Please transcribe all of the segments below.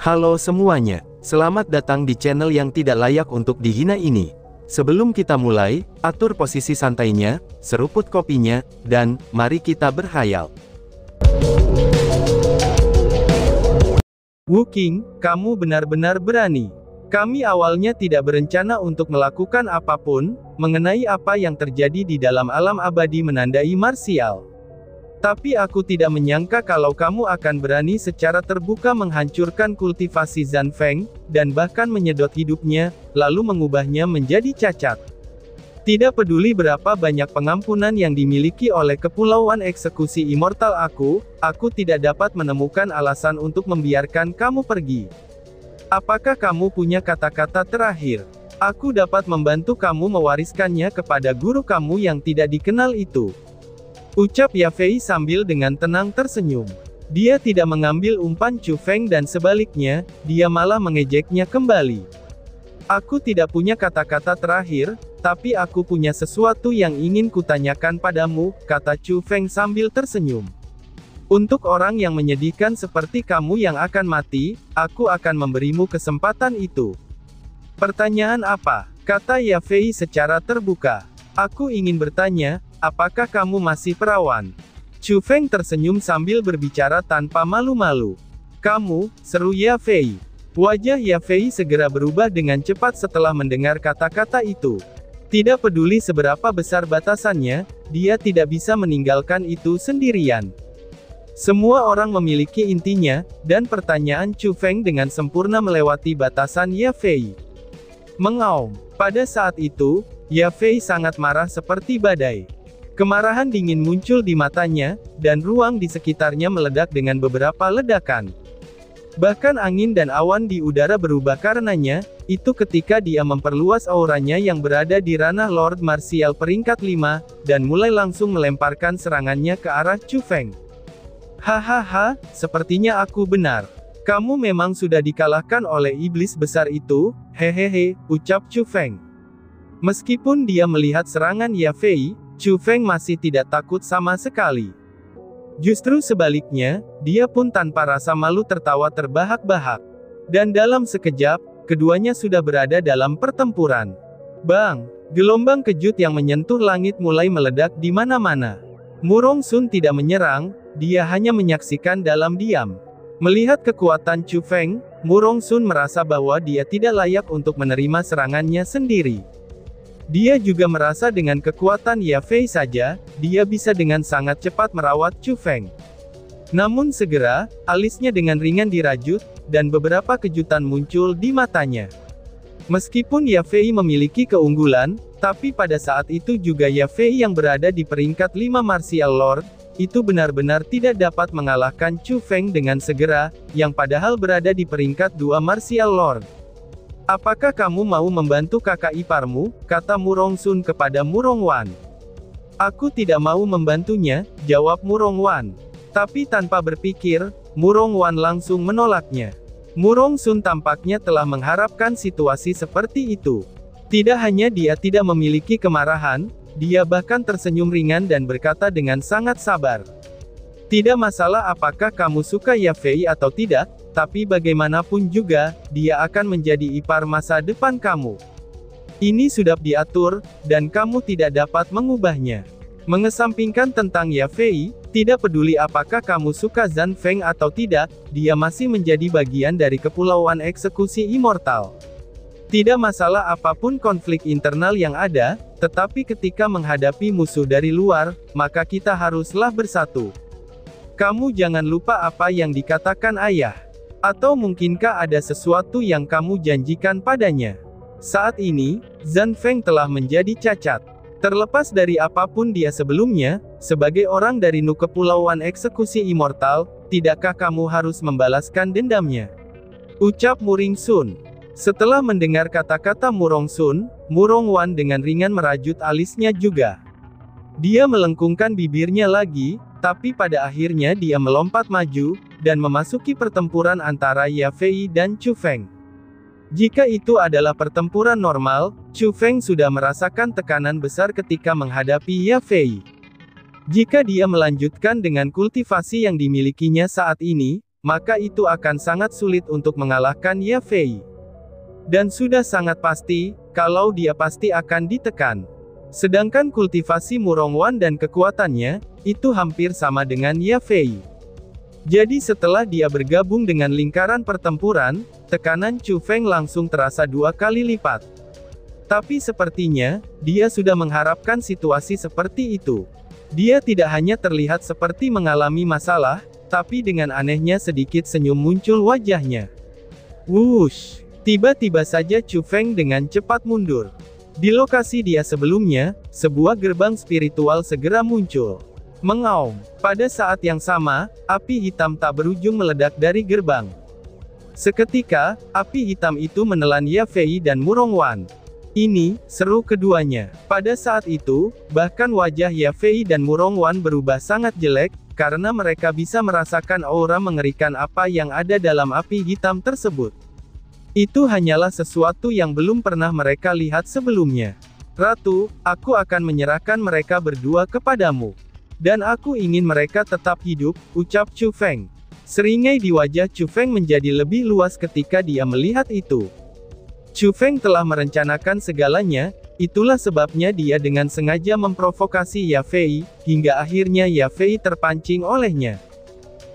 Halo semuanya, selamat datang di channel yang tidak layak untuk dihina ini. Sebelum kita mulai, atur posisi santainya, seruput kopinya, dan mari kita berkhayal. Wu King, kamu benar-benar berani. Kami awalnya tidak berencana untuk melakukan apapun, mengenai apa yang terjadi di dalam alam abadi menandai marsial. Tapi aku tidak menyangka kalau kamu akan berani secara terbuka menghancurkan kultivasi Zanfeng, dan bahkan menyedot hidupnya, lalu mengubahnya menjadi cacat. Tidak peduli berapa banyak pengampunan yang dimiliki oleh Kepulauan Eksekusi Immortal aku tidak dapat menemukan alasan untuk membiarkan kamu pergi. Apakah kamu punya kata-kata terakhir? Aku dapat membantu kamu mewariskannya kepada guru kamu yang tidak dikenal itu. Ucap Yafei sambil dengan tenang tersenyum. Dia tidak mengambil umpan Chu Feng dan sebaliknya, dia malah mengejeknya kembali. Aku tidak punya kata-kata terakhir, tapi aku punya sesuatu yang ingin kutanyakan padamu, kata Chu Feng sambil tersenyum. Untuk orang yang menyedihkan seperti kamu yang akan mati, aku akan memberimu kesempatan itu. Pertanyaan apa? Kata Yafei secara terbuka. Aku ingin bertanya, apakah kamu masih perawan? Chu Feng tersenyum sambil berbicara tanpa malu-malu. Kamu, seru Yafei. Wajah Yafei segera berubah dengan cepat setelah mendengar kata-kata itu. Tidak peduli seberapa besar batasannya, dia tidak bisa meninggalkan itu sendirian. Semua orang memiliki intinya, dan pertanyaan Chu Feng dengan sempurna melewati batasan Yafei. Mengaum. Pada saat itu, Yafei sangat marah seperti badai. Kemarahan dingin muncul di matanya, dan ruang di sekitarnya meledak dengan beberapa ledakan. Bahkan angin dan awan di udara berubah karenanya, itu ketika dia memperluas auranya yang berada di ranah Lord Martial peringkat 5, dan mulai langsung melemparkan serangannya ke arah Chu Feng. Hahaha, sepertinya aku benar. Kamu memang sudah dikalahkan oleh iblis besar itu, hehehe, ucap Chu Feng. Meskipun dia melihat serangan Yafei, Chu Feng masih tidak takut sama sekali. Justru sebaliknya, dia pun tanpa rasa malu tertawa terbahak-bahak. Dan dalam sekejap, keduanya sudah berada dalam pertempuran. Bang! Gelombang kejut yang menyentuh langit mulai meledak di mana-mana. Murong Sun tidak menyerang, dia hanya menyaksikan dalam diam. Melihat kekuatan Chu Feng, Murong Sun merasa bahwa dia tidak layak untuk menerima serangannya sendiri. Dia juga merasa dengan kekuatan Yafei saja, dia bisa dengan sangat cepat merawat Chu Feng. Namun segera, alisnya dengan ringan dirajut, dan beberapa kejutan muncul di matanya. Meskipun Yafei memiliki keunggulan, tapi pada saat itu juga Yafei yang berada di peringkat 5 Martial Lord, itu benar-benar tidak dapat mengalahkan Chu Feng dengan segera, yang padahal berada di peringkat 2 Martial Lord. Apakah kamu mau membantu kakak iparmu, kata Murong Sun kepada Murong Wan. Aku tidak mau membantunya, jawab Murong Wan. Tapi tanpa berpikir, Murong Wan langsung menolaknya. Murong Sun tampaknya telah mengharapkan situasi seperti itu. Tidak hanya dia tidak memiliki kemarahan, dia bahkan tersenyum ringan dan berkata dengan sangat sabar. Tidak masalah apakah kamu suka Yafei atau tidak, tapi bagaimanapun juga, dia akan menjadi ipar masa depan kamu. Ini sudah diatur, dan kamu tidak dapat mengubahnya. Mengesampingkan tentang Yafei, tidak peduli apakah kamu suka Zanfeng atau tidak, dia masih menjadi bagian dari Kepulauan Eksekusi Immortal. Tidak masalah apapun konflik internal yang ada, tetapi ketika menghadapi musuh dari luar, maka kita haruslah bersatu. Kamu jangan lupa apa yang dikatakan ayah. Atau mungkinkah ada sesuatu yang kamu janjikan padanya? Saat ini, Zanfeng telah menjadi cacat. Terlepas dari apapun dia sebelumnya, sebagai orang dari Kepulauan Eksekusi Immortal, tidakkah kamu harus membalaskan dendamnya? Ucap Muring Sun. Setelah mendengar kata-kata Murong Sun, Murong Wan dengan ringan merajut alisnya juga. Dia melengkungkan bibirnya lagi, tapi pada akhirnya dia melompat maju, dan memasuki pertempuran antara Yafei dan Chu Feng. Jika itu adalah pertempuran normal, Chu Feng sudah merasakan tekanan besar ketika menghadapi Yafei. Jika dia melanjutkan dengan kultivasi yang dimilikinya saat ini, maka itu akan sangat sulit untuk mengalahkan Ye Fei. Dan sudah sangat pasti, kalau dia pasti akan ditekan. Sedangkan kultivasi Murong Wan dan kekuatannya, itu hampir sama dengan Ye Fei. Jadi setelah dia bergabung dengan lingkaran pertempuran, tekanan Chu Feng langsung terasa 2 kali lipat. Tapi sepertinya, dia sudah mengharapkan situasi seperti itu. Dia tidak hanya terlihat seperti mengalami masalah, tapi dengan anehnya sedikit senyum muncul wajahnya. Wush! Tiba-tiba saja Chu Feng dengan cepat mundur. Di lokasi dia sebelumnya, sebuah gerbang spiritual segera muncul. Mengaum. Pada saat yang sama, api hitam tak berujung meledak dari gerbang. Seketika, api hitam itu menelan Ye Fei dan Murong Wan. Ini, seru keduanya. Pada saat itu, bahkan wajah Ye Fei dan Murong Wan berubah sangat jelek, karena mereka bisa merasakan aura mengerikan apa yang ada dalam api hitam tersebut. Itu hanyalah sesuatu yang belum pernah mereka lihat sebelumnya. Ratu, aku akan menyerahkan mereka berdua kepadamu. Dan aku ingin mereka tetap hidup, ucap Chu Feng. Seringai di wajah Chu Feng menjadi lebih luas ketika dia melihat itu. Chu Feng telah merencanakan segalanya, itulah sebabnya dia dengan sengaja memprovokasi Ye Fei, hingga akhirnya Ye Fei terpancing olehnya.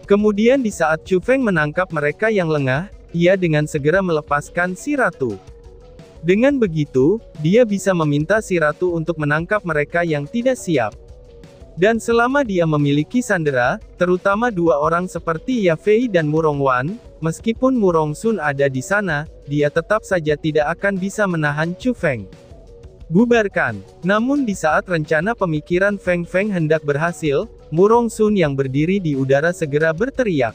Kemudian di saat Chu Feng menangkap mereka yang lengah, ia dengan segera melepaskan si ratu. Dengan begitu, dia bisa meminta si ratu untuk menangkap mereka yang tidak siap. Dan selama dia memiliki sandera, terutama 2 orang seperti Ye Fei dan Murong Wan, meskipun Murong Sun ada di sana, dia tetap saja tidak akan bisa menahan Chu Feng. Bubarkan. Namun di saat rencana pemikiran Feng Feng hendak berhasil, Murong Sun yang berdiri di udara segera berteriak.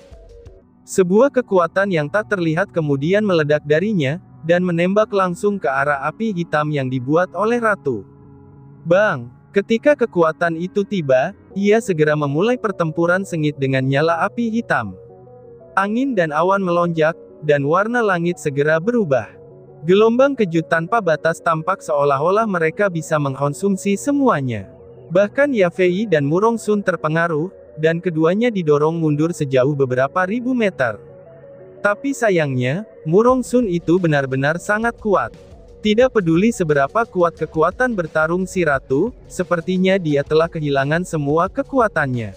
Sebuah kekuatan yang tak terlihat kemudian meledak darinya, dan menembak langsung ke arah api hitam yang dibuat oleh ratu. Bang! Ketika kekuatan itu tiba, ia segera memulai pertempuran sengit dengan nyala api hitam. Angin dan awan melonjak, dan warna langit segera berubah. Gelombang kejut tanpa batas tampak seolah-olah mereka bisa mengkonsumsi semuanya. Bahkan Ye Fei dan Murong Sun terpengaruh, dan keduanya didorong mundur sejauh beberapa ribu meter. Tapi sayangnya, Murong Sun itu benar-benar sangat kuat. Tidak peduli seberapa kuat kekuatan bertarung si ratu, sepertinya dia telah kehilangan semua kekuatannya.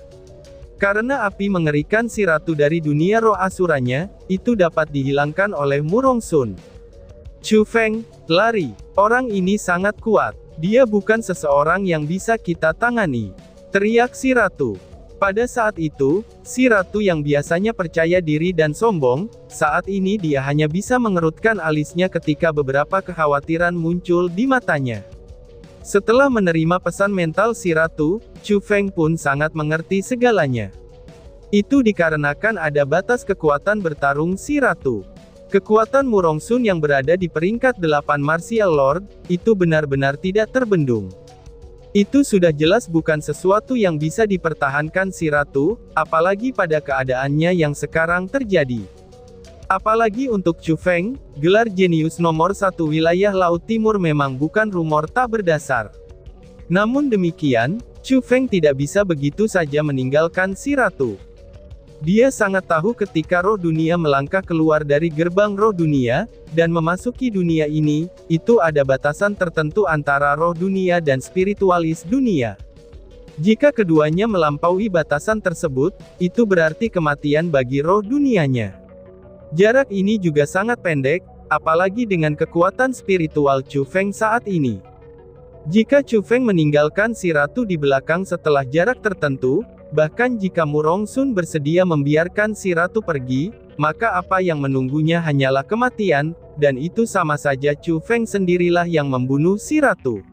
Karena api mengerikan si ratu dari dunia roh asuranya, itu dapat dihilangkan oleh Murong Sun. Chu Feng, lari. Orang ini sangat kuat. Dia bukan seseorang yang bisa kita tangani. Teriak si ratu. Pada saat itu, si ratu yang biasanya percaya diri dan sombong, saat ini dia hanya bisa mengerutkan alisnya ketika beberapa kekhawatiran muncul di matanya. Setelah menerima pesan mental si ratu, Chu Feng pun sangat mengerti segalanya. Itu dikarenakan ada batas kekuatan bertarung si ratu. Kekuatan Murong Sun yang berada di peringkat 8 Martial Lord, itu benar-benar tidak terbendung. Itu sudah jelas bukan sesuatu yang bisa dipertahankan si ratu, apalagi pada keadaannya yang sekarang terjadi. Apalagi untuk Chu Feng, gelar jenius nomor 1 wilayah Laut Timur memang bukan rumor tak berdasar. Namun demikian, Chu Feng tidak bisa begitu saja meninggalkan si ratu. Dia sangat tahu ketika roh dunia melangkah keluar dari gerbang roh dunia, dan memasuki dunia ini, itu ada batasan tertentu antara roh dunia dan spiritualis dunia. Jika keduanya melampaui batasan tersebut, itu berarti kematian bagi roh dunianya. Jarak ini juga sangat pendek, apalagi dengan kekuatan spiritual Chu Feng saat ini. Jika Chu Feng meninggalkan si ratu di belakang setelah jarak tertentu, bahkan jika Murong Sun bersedia membiarkan si ratu pergi, maka apa yang menunggunya hanyalah kematian, dan itu sama saja Chu Feng sendirilah yang membunuh si ratu.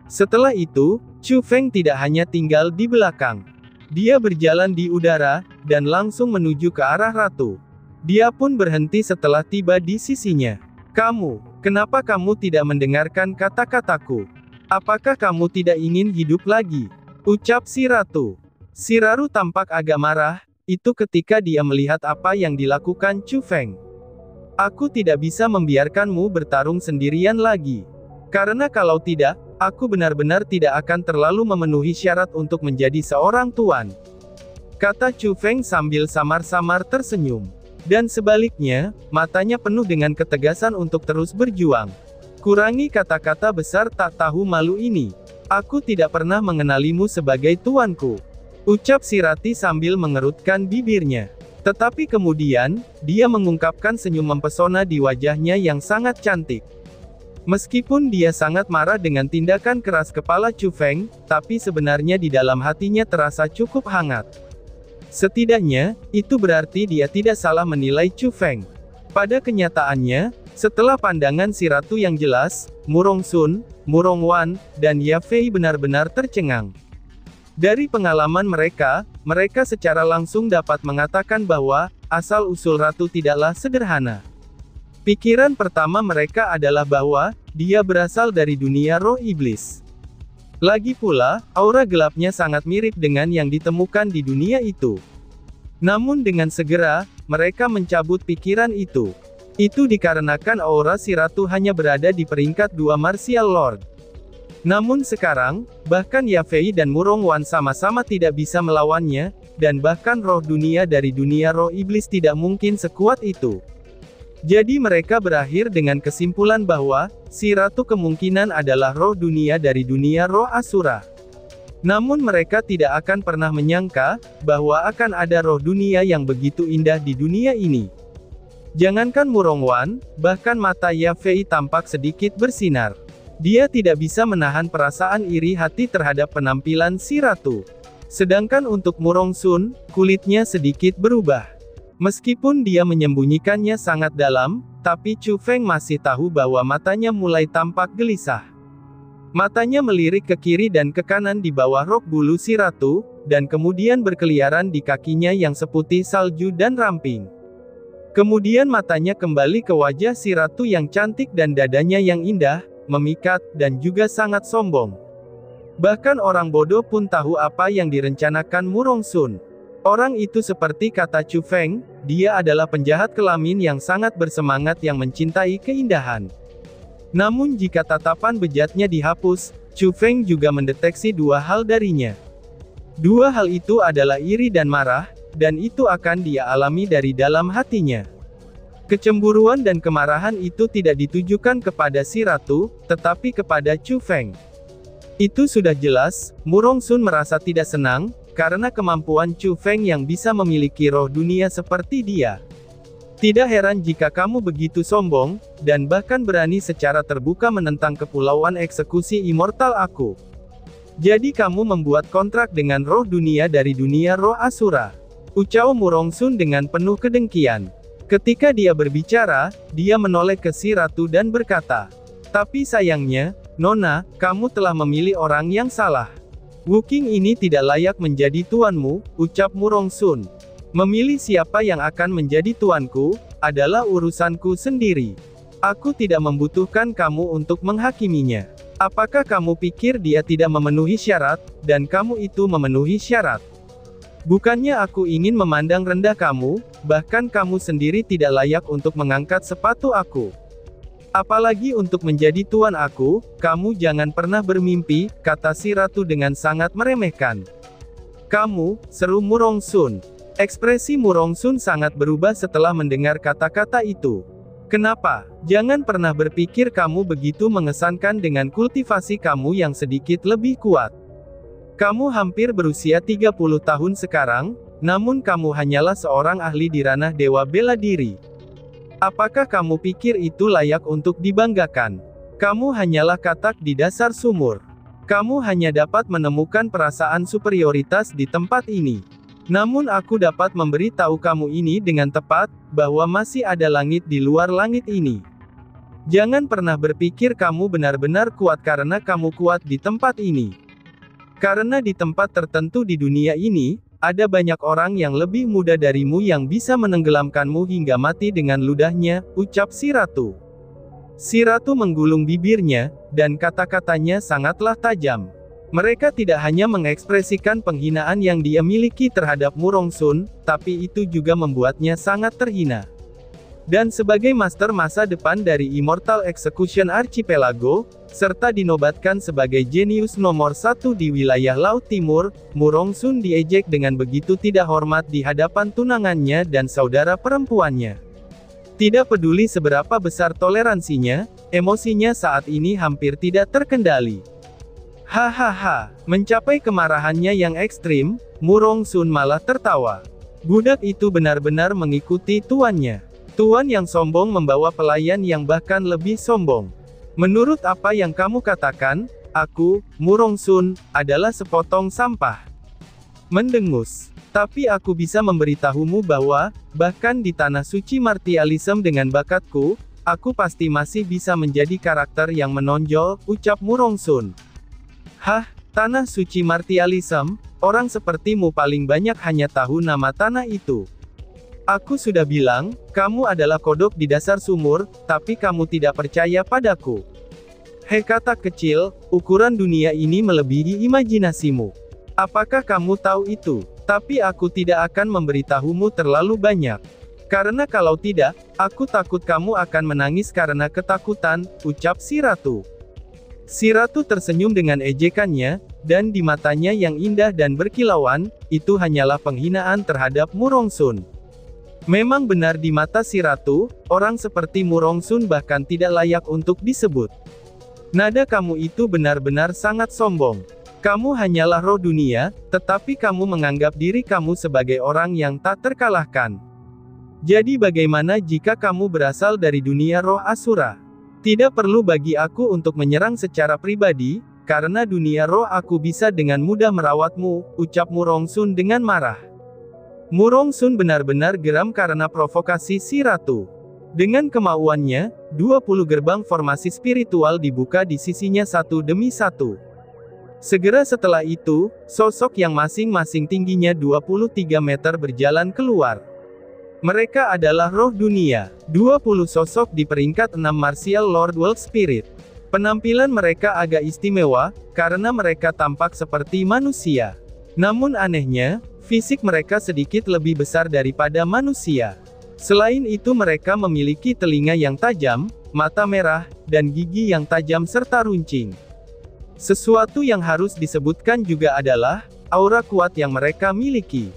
Setelah itu, Chu Feng tidak hanya tinggal di belakang. Dia berjalan di udara, dan langsung menuju ke arah ratu. Dia pun berhenti setelah tiba di sisinya. Kenapa kamu tidak mendengarkan kata-kataku? Apakah kamu tidak ingin hidup lagi? Ucap si ratu. Si Raru tampak agak marah, itu ketika dia melihat apa yang dilakukan Chu Feng. Aku tidak bisa membiarkanmu bertarung sendirian lagi. Karena kalau tidak, aku benar-benar tidak akan terlalu memenuhi syarat untuk menjadi seorang tuan. kata Chu Feng sambil samar-samar tersenyum. Dan sebaliknya, matanya penuh dengan ketegasan untuk terus berjuang. Kurangi kata-kata besar tak tahu malu ini. Aku tidak pernah mengenalimu sebagai tuanku. Ucap si Rati sambil mengerutkan bibirnya. Tetapi kemudian, dia mengungkapkan senyum mempesona di wajahnya yang sangat cantik. Meskipun dia sangat marah dengan tindakan keras kepala Chu Feng, tapi sebenarnya di dalam hatinya terasa cukup hangat. Setidaknya, itu berarti dia tidak salah menilai Chu Feng. Pada kenyataannya, setelah pandangan si ratu yang jelas, Murong Sun, Murong Wan, dan Ya Fei benar-benar tercengang. Dari pengalaman mereka secara langsung dapat mengatakan bahwa, asal-usul ratu tidaklah sederhana. Pikiran pertama mereka adalah bahwa, dia berasal dari dunia roh iblis. Lagi pula, aura gelapnya sangat mirip dengan yang ditemukan di dunia itu. Namun dengan segera, mereka mencabut pikiran itu. Itu dikarenakan aura si ratu hanya berada di peringkat 2 Martial Lord. Namun sekarang, bahkan Ya Fei dan Murong Wan sama-sama tidak bisa melawannya, dan bahkan roh dunia dari dunia roh iblis tidak mungkin sekuat itu. Jadi mereka berakhir dengan kesimpulan bahwa, si ratu kemungkinan adalah roh dunia dari dunia roh Asura. Namun mereka tidak akan pernah menyangka, bahwa akan ada roh dunia yang begitu indah di dunia ini. Jangankan Murong Wan, bahkan mata Ya Fei tampak sedikit bersinar. Dia tidak bisa menahan perasaan iri hati terhadap penampilan si ratu. Sedangkan untuk Murong Sun, kulitnya sedikit berubah. Meskipun dia menyembunyikannya sangat dalam, tapi Chu Feng masih tahu bahwa matanya mulai tampak gelisah. Matanya melirik ke kiri dan ke kanan di bawah rok bulu si ratu, dan kemudian berkeliaran di kakinya yang seputih salju dan ramping. Kemudian matanya kembali ke wajah si ratu yang cantik dan dadanya yang indah, memikat, dan juga sangat sombong. Bahkan orang bodoh pun tahu apa yang direncanakan Murong Sun. Orang itu seperti kata Chu Feng, dia adalah penjahat kelamin yang sangat bersemangat yang mencintai keindahan. Namun jika tatapan bejatnya dihapus, Chu Feng juga mendeteksi dua hal darinya. Dua hal itu adalah iri dan marah, dan itu akan dia alami dari dalam hatinya. Kecemburuan dan kemarahan itu tidak ditujukan kepada si ratu, tetapi kepada Chu Feng. Itu sudah jelas, Murong Sun merasa tidak senang, karena kemampuan Chu Feng yang bisa memiliki roh dunia seperti dia. Tidak heran jika kamu begitu sombong, dan bahkan berani secara terbuka menentang kepulauan eksekusi immortal aku. Jadi kamu membuat kontrak dengan roh dunia dari dunia roh Asura. Ucap Murong Sun dengan penuh kedengkian. Ketika dia berbicara, dia menoleh ke si ratu dan berkata, "Tapi sayangnya, Nona, kamu telah memilih orang yang salah. Wu Qing ini tidak layak menjadi tuanmu," ucap Murong Sun. "Memilih siapa yang akan menjadi tuanku, adalah urusanku sendiri. Aku tidak membutuhkan kamu untuk menghakiminya. Apakah kamu pikir dia tidak memenuhi syarat, dan kamu itu memenuhi syarat? Bukannya aku ingin memandang rendah kamu, bahkan kamu sendiri tidak layak untuk mengangkat sepatu aku. Apalagi untuk menjadi tuan aku, kamu jangan pernah bermimpi," kata si ratu dengan sangat meremehkan. "Kamu," seru Murong Sun. Ekspresi Murong Sun sangat berubah setelah mendengar kata-kata itu. "Kenapa? Jangan pernah berpikir kamu begitu mengesankan dengan kultivasi kamu yang sedikit lebih kuat. Kamu hampir berusia 30 tahun sekarang, namun kamu hanyalah seorang ahli di ranah dewa bela diri. Apakah kamu pikir itu layak untuk dibanggakan? Kamu hanyalah katak di dasar sumur. Kamu hanya dapat menemukan perasaan superioritas di tempat ini. Namun aku dapat memberitahu kamu ini dengan tepat, bahwa masih ada langit di luar langit ini. Jangan pernah berpikir kamu benar-benar kuat karena kamu kuat di tempat ini. Karena di tempat tertentu di dunia ini, ada banyak orang yang lebih muda darimu yang bisa menenggelamkanmu hingga mati dengan ludahnya," ucap si ratu. Si ratu menggulung bibirnya, dan kata-katanya sangatlah tajam. Mereka tidak hanya mengekspresikan penghinaan yang dia miliki terhadap Murong Sun, tapi itu juga membuatnya sangat terhina. Dan sebagai master masa depan dari Immortal Execution Archipelago, serta dinobatkan sebagai jenius nomor 1 di wilayah Laut Timur, Murongsun diejek dengan begitu tidak hormat di hadapan tunangannya dan saudara perempuannya. Tidak peduli seberapa besar toleransinya, emosinya saat ini hampir tidak terkendali. Hahaha, mencapai kemarahannya yang ekstrim, Murongsun malah tertawa. Budak itu benar-benar mengikuti tuannya. Tuan yang sombong membawa pelayan yang bahkan lebih sombong. Menurut apa yang kamu katakan, aku, Murongsun, adalah sepotong sampah. Mendengus. Tapi aku bisa memberitahumu bahwa, bahkan di tanah suci martialism dengan bakatku, aku pasti masih bisa menjadi karakter yang menonjol, ucap Murongsun. Hah, tanah suci martialism? Orang sepertimu paling banyak hanya tahu nama tanah itu. Aku sudah bilang, kamu adalah kodok di dasar sumur, tapi kamu tidak percaya padaku. Hei kata kecil, ukuran dunia ini melebihi imajinasimu. Apakah kamu tahu itu? Tapi aku tidak akan memberitahumu terlalu banyak. Karena kalau tidak, aku takut kamu akan menangis karena ketakutan, ucap si ratu. Si ratu tersenyum dengan ejekannya, dan di matanya yang indah dan berkilauan, itu hanyalah penghinaan terhadap Murongsun. Memang benar di mata si ratu, orang seperti Murongsun bahkan tidak layak untuk disebut. Nada kamu itu benar-benar sangat sombong. Kamu hanyalah roh dunia, tetapi kamu menganggap diri kamu sebagai orang yang tak terkalahkan. Jadi bagaimana jika kamu berasal dari dunia roh Asura? Tidak perlu bagi aku untuk menyerang secara pribadi, karena dunia roh aku bisa dengan mudah merawatmu, ucap Murongsun dengan marah. Murongsun benar-benar geram karena provokasi si ratu. Dengan kemauannya, 20 gerbang formasi spiritual dibuka di sisinya satu demi satu. Segera setelah itu, sosok yang masing-masing tingginya 23 meter berjalan keluar. Mereka adalah roh dunia, 20 sosok di peringkat 6 Martial Lord World Spirit. Penampilan mereka agak istimewa, karena mereka tampak seperti manusia. Namun anehnya, fisik mereka sedikit lebih besar daripada manusia. Selain itu mereka memiliki telinga yang tajam, mata merah, dan gigi yang tajam serta runcing. Sesuatu yang harus disebutkan juga adalah, aura kuat yang mereka miliki.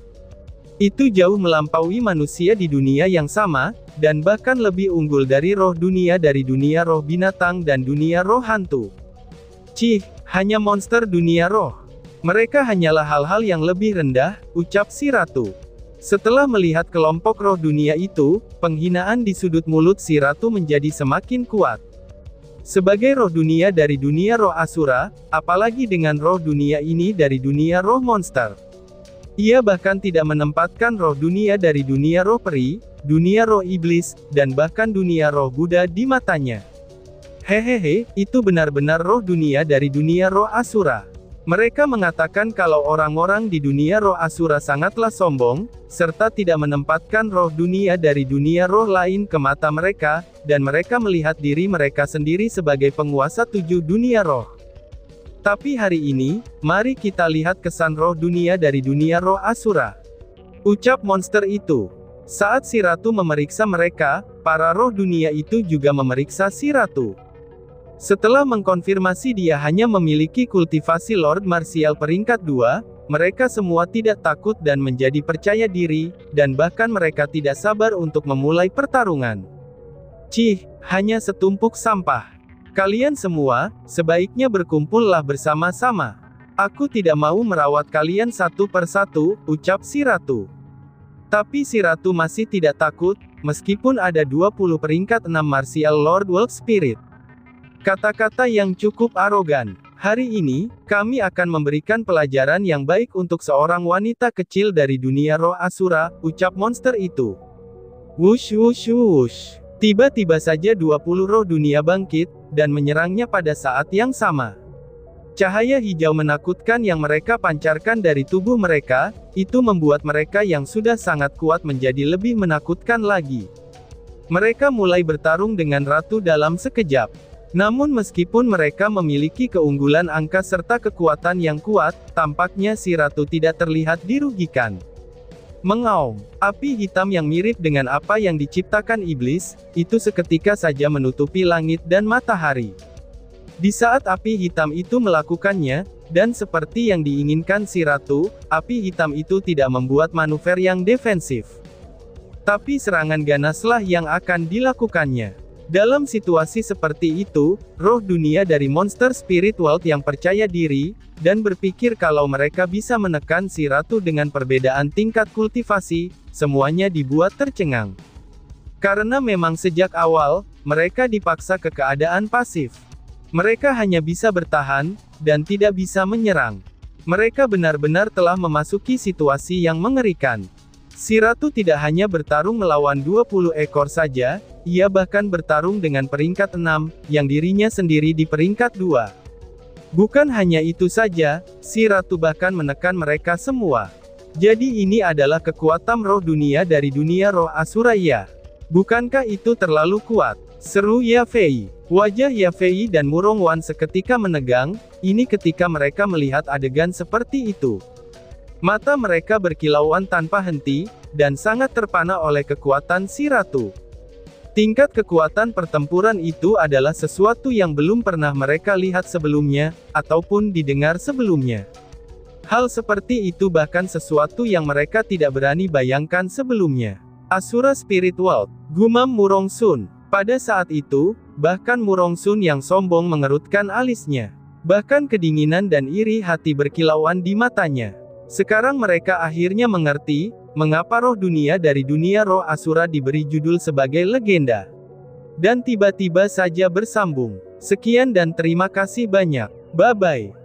Itu jauh melampaui manusia di dunia yang sama, dan bahkan lebih unggul dari roh dunia binatang dan dunia roh hantu. Cih, hanya monster dunia roh. Mereka hanyalah hal-hal yang lebih rendah, ucap si ratu. Setelah melihat kelompok roh dunia itu, penghinaan di sudut mulut si ratu menjadi semakin kuat. Sebagai roh dunia dari dunia roh Asura, apalagi dengan roh dunia ini dari dunia roh monster. Ia bahkan tidak menempatkan roh dunia dari dunia roh peri, dunia roh iblis, dan bahkan dunia roh Buddha di matanya. Hehehe, itu benar-benar roh dunia dari dunia roh Asura. Mereka mengatakan kalau orang-orang di dunia roh Asura sangatlah sombong, serta tidak menempatkan roh dunia dari dunia roh lain ke mata mereka, dan mereka melihat diri mereka sendiri sebagai penguasa 7 dunia roh. Tapi hari ini, mari kita lihat kesan roh dunia dari dunia roh Asura. Ucap monster itu. Saat si ratu memeriksa mereka, para roh dunia itu juga memeriksa si ratu. Setelah mengkonfirmasi dia hanya memiliki kultivasi Lord Martial peringkat 2, mereka semua tidak takut dan menjadi percaya diri, dan bahkan mereka tidak sabar untuk memulai pertarungan. Cih, hanya setumpuk sampah. Kalian semua, sebaiknya berkumpullah bersama-sama. Aku tidak mau merawat kalian satu persatu, ucap si ratu. Tapi si ratu masih tidak takut, meskipun ada 20 peringkat 6 Martial Lord World Spirit. Kata-kata yang cukup arogan. Hari ini, kami akan memberikan pelajaran yang baik untuk seorang wanita kecil dari dunia roh Asura, ucap monster itu. Wush wush wush. Tiba-tiba saja 20 roh dunia bangkit, dan menyerangnya pada saat yang sama. Cahaya hijau menakutkan yang mereka pancarkan dari tubuh mereka, itu membuat mereka yang sudah sangat kuat menjadi lebih menakutkan lagi. Mereka mulai bertarung dengan ratu dalam sekejap. Namun meskipun mereka memiliki keunggulan angka serta kekuatan yang kuat, tampaknya si ratu tidak terlihat dirugikan. Mengaum, api hitam yang mirip dengan apa yang diciptakan iblis, itu seketika saja menutupi langit dan matahari. Di saat api hitam itu melakukannya, dan seperti yang diinginkan si ratu, api hitam itu tidak membuat manuver yang defensif. Tapi serangan ganaslah yang akan dilakukannya. Dalam situasi seperti itu, roh dunia dari monster spirit world yang percaya diri, dan berpikir kalau mereka bisa menekan si ratu dengan perbedaan tingkat kultivasi, semuanya dibuat tercengang. Karena memang sejak awal, mereka dipaksa ke keadaan pasif. Mereka hanya bisa bertahan, dan tidak bisa menyerang. Mereka benar-benar telah memasuki situasi yang mengerikan. Si ratu tidak hanya bertarung melawan 20 ekor saja, ia bahkan bertarung dengan peringkat 6, yang dirinya sendiri di peringkat 2. Bukan hanya itu saja, si ratu bahkan menekan mereka semua. Jadi ini adalah kekuatan roh dunia dari dunia roh Asuraya. Bukankah itu terlalu kuat? Seru Yafei. Wajah Yafei dan Murong Wan seketika menegang, ini ketika mereka melihat adegan seperti itu. Mata mereka berkilauan tanpa henti, dan sangat terpana oleh kekuatan si ratu. Tingkat kekuatan pertempuran itu adalah sesuatu yang belum pernah mereka lihat sebelumnya, ataupun didengar sebelumnya. Hal seperti itu bahkan sesuatu yang mereka tidak berani bayangkan sebelumnya. Asura Spirit World, gumam Murong Sun. Pada saat itu, bahkan Murong Sun yang sombong mengerutkan alisnya. Bahkan kedinginan dan iri hati berkilauan di matanya. Sekarang mereka akhirnya mengerti, mengapa roh dunia dari dunia roh Asura diberi judul sebagai legenda. Dan tiba-tiba saja bersambung. Sekian dan terima kasih banyak. Bye-bye.